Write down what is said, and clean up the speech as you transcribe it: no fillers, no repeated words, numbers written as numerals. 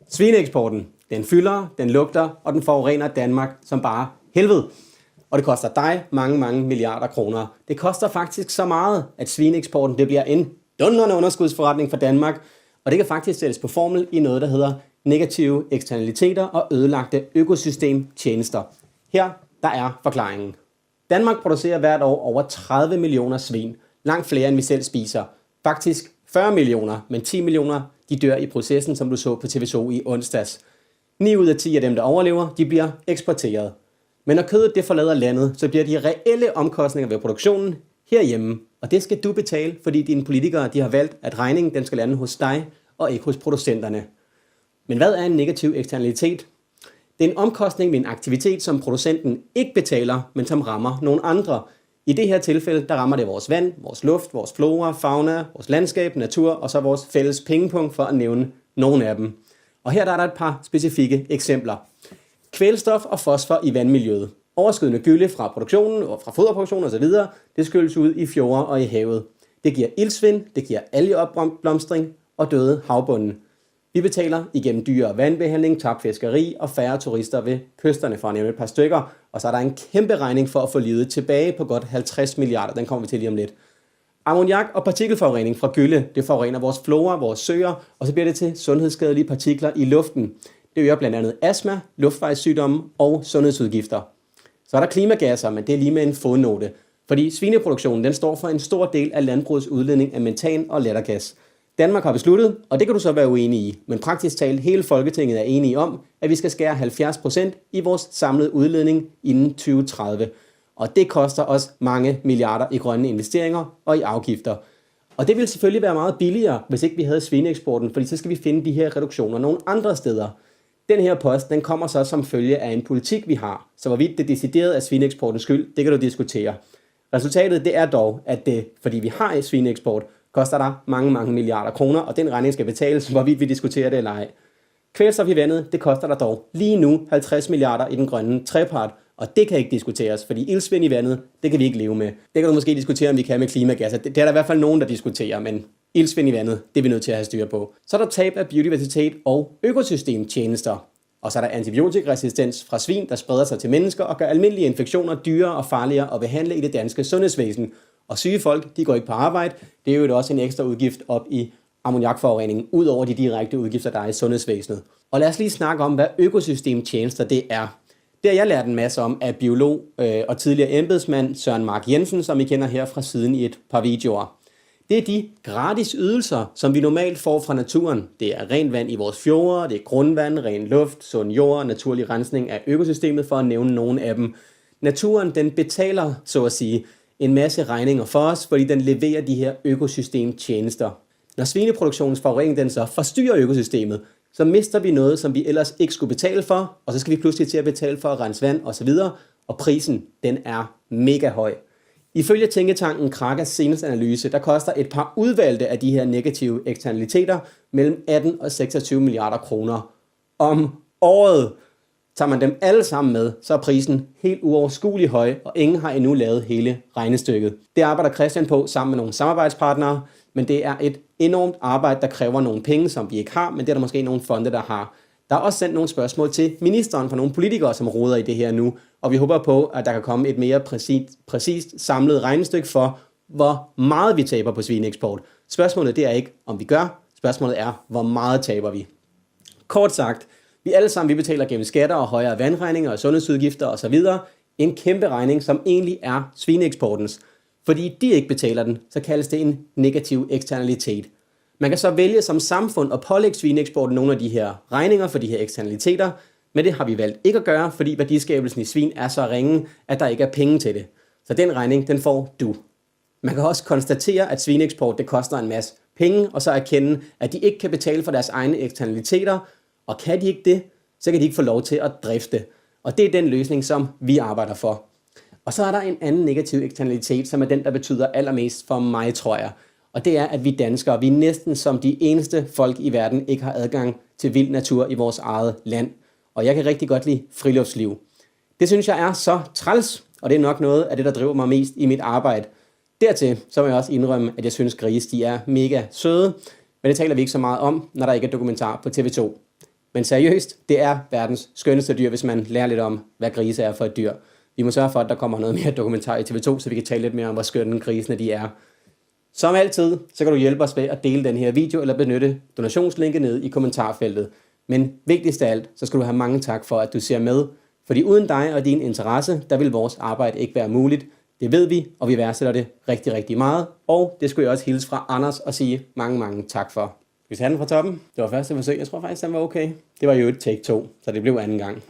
Svineeksporten, den fylder, den lugter, og den forurener Danmark som bare helvede. Og det koster dig mange milliarder kroner. Det koster faktisk så meget, at svineeksporten det bliver en dundrende underskudsforretning for Danmark. Og det kan faktisk sættes på formel i noget, der hedder negative eksternaliteter og ødelagte økosystemtjenester. Her der er forklaringen. Danmark producerer hvert år over 30 millioner svin. Langt flere, end vi selv spiser. Faktisk 40 millioner, men 10 millioner de dør i processen, som du så på TV2 i onsdags. 9 ud af 10 af dem, der overlever, de bliver eksporteret. Men når kødet det forlader landet, så bliver de reelle omkostninger ved produktionen herhjemme. Og det skal du betale, fordi dine politikere de har valgt, at regningen den skal lande hos dig og ikke hos producenterne. Men hvad er en negativ eksternalitet? Det er en omkostning ved en aktivitet, som producenten ikke betaler, men som rammer nogle andre. I det her tilfælde, der rammer det vores vand, vores luft, vores flora, fauna, vores landskab, natur og så vores fælles pengepunkt for at nævne nogle af dem. Og her der er der et par specifikke eksempler. Kvælstof og fosfor i vandmiljøet. Overskydende gylle fra produktionen og fra foderproduktionen osv. Det skylles ud i fjorde og i havet. Det giver iltsvind, det giver algeopblomstring og døde havbunden. Vi betaler igennem dyrere vandbehandling, tabt fiskeri og færre turister ved kysterne, for at nævne et par stykker. Og så er der en kæmpe regning for at få livet tilbage på godt 50 milliarder. Den kommer vi til lige om lidt. Ammoniak og partikelforurening fra gylle, det forurener vores flora, vores søer, og så bliver det til sundhedsskadelige partikler i luften. Det øger blandt andet astma, luftvejssygdomme og sundhedsudgifter. Så er der klimagasser, men det er lige med en fodnote. Fordi svineproduktionen den står for en stor del af landbrugets udledning af metan og lattergas. Danmark har besluttet, og det kan du så være uenig i, men praktisk talt hele Folketinget er enige om, at vi skal skære 70% i vores samlede udledning inden 2030. Og det koster os mange milliarder i grønne investeringer og i afgifter. Og det ville selvfølgelig være meget billigere, hvis ikke vi havde svineeksporten, fordi så skal vi finde de her reduktioner nogle andre steder. Den her post, den kommer så som følge af en politik, vi har. Så hvorvidt det decideret er svineeksportens skyld, det kan du diskutere. Resultatet det er dog, at det, fordi vi har en svineeksport, koster der mange milliarder kroner, og den regning skal betales, hvorvidt vi diskuterer det eller ej. Kvælstof i vandet, det koster der dog lige nu 50 milliarder i den grønne trepart, og det kan ikke diskuteres, fordi iltsvind i vandet, det kan vi ikke leve med. Det kan du måske diskutere, om vi kan med klimagasser. Det er der i hvert fald nogen, der diskuterer, men iltsvind i vandet, det er vi nødt til at have styr på. Så er der tab af biodiversitet og økosystemtjenester. Og så er der antibiotikaresistens fra svin, der spreder sig til mennesker og gør almindelige infektioner dyrere og farligere at behandle i det danske sundhedsvæsen. Og syge folk, de går ikke på arbejde. Det er jo også en ekstra udgift op i ammoniakforureningen, ud over de direkte udgifter, der er i sundhedsvæsenet. Og lad os lige snakke om, hvad økosystemtjenester det er. Det har jeg lært en masse om af biolog og tidligere embedsmand Søren Mark Jensen, som I kender her fra siden i et par videoer. Det er de gratis ydelser, som vi normalt får fra naturen. Det er rent vand i vores fjorde, det er grundvand, ren luft, sund jord, naturlig rensning af økosystemet, for at nævne nogle af dem. Naturen, den betaler, så at sige, en masse regninger for os, fordi den leverer de her økosystemtjenester. Når svineproduktionens forurening den så forstyrrer økosystemet, så mister vi noget, som vi ellers ikke skulle betale for, og så skal vi pludselig til at betale for at rense vand osv., og prisen, den er mega høj. Ifølge tænketanken Krakas seneste analyse, der koster et par udvalgte af de her negative eksternaliteter mellem 18 og 26 milliarder kroner om året. Tager man dem alle sammen med, så er prisen helt uoverskuelig høj, og ingen har endnu lavet hele regnestykket. Det arbejder Christian på sammen med nogle samarbejdspartnere, men det er et enormt arbejde, der kræver nogle penge, som vi ikke har, men det er der måske nogle fonde, der har. Der er også sendt nogle spørgsmål til ministeren fra nogle politikere, som roder i det her nu, og vi håber på, at der kan komme et mere præcist samlet regnestykke for, hvor meget vi taber på svineeksport. Spørgsmålet det er ikke, om vi gør. Spørgsmålet er, hvor meget taber vi. Kort sagt, vi alle sammen vi betaler gennem skatter og højere vandregninger og sundhedsudgifter osv. en kæmpe regning, som egentlig er svineeksportens. Fordi de ikke betaler den, så kaldes det en negativ eksternalitet. Man kan så vælge som samfund at pålægge svineeksporten nogle af de her regninger for de her eksternaliteter, men det har vi valgt ikke at gøre, fordi værdiskabelsen i svin er så ringe, at der ikke er penge til det. Så den regning, den får du. Man kan også konstatere, at svineeksport det koster en masse penge, og så erkende, at de ikke kan betale for deres egne eksternaliteter, og kan de ikke det, så kan de ikke få lov til at drifte. Og det er den løsning, som vi arbejder for. Og så er der en anden negativ eksternalitet, som er den, der betyder allermest for mig, tror jeg. Og det er, at vi danskere, vi er næsten som de eneste folk i verden, ikke har adgang til vild natur i vores eget land. Og jeg kan rigtig godt lide friluftsliv. Det synes jeg er så træls, og det er nok noget af det, der driver mig mest i mit arbejde. Dertil så må jeg også indrømme, at jeg synes, grise de er mega søde. Men det taler vi ikke så meget om, når der ikke er dokumentar på TV2. Men seriøst, det er verdens skønneste dyr, hvis man lærer lidt om, hvad grise er for et dyr. Vi må sørge for, at der kommer noget mere dokumentar i TV2, så vi kan tale lidt mere om, hvor skønne grisene de er. Som altid, så kan du hjælpe os ved at dele den her video, eller benytte donationslinket nede i kommentarfeltet. Men vigtigst af alt, så skal du have mange tak for, at du ser med. Fordi uden dig og din interesse, der vil vores arbejde ikke være muligt. Det ved vi, og vi værdsætter det rigtig, rigtig meget. Og det skulle jeg også hilse fra Anders og sige mange tak for. Skal vi tage den fra toppen? Det var første forsøg. Jeg tror faktisk, den var okay. Det var jo et take 2, så det blev anden gang.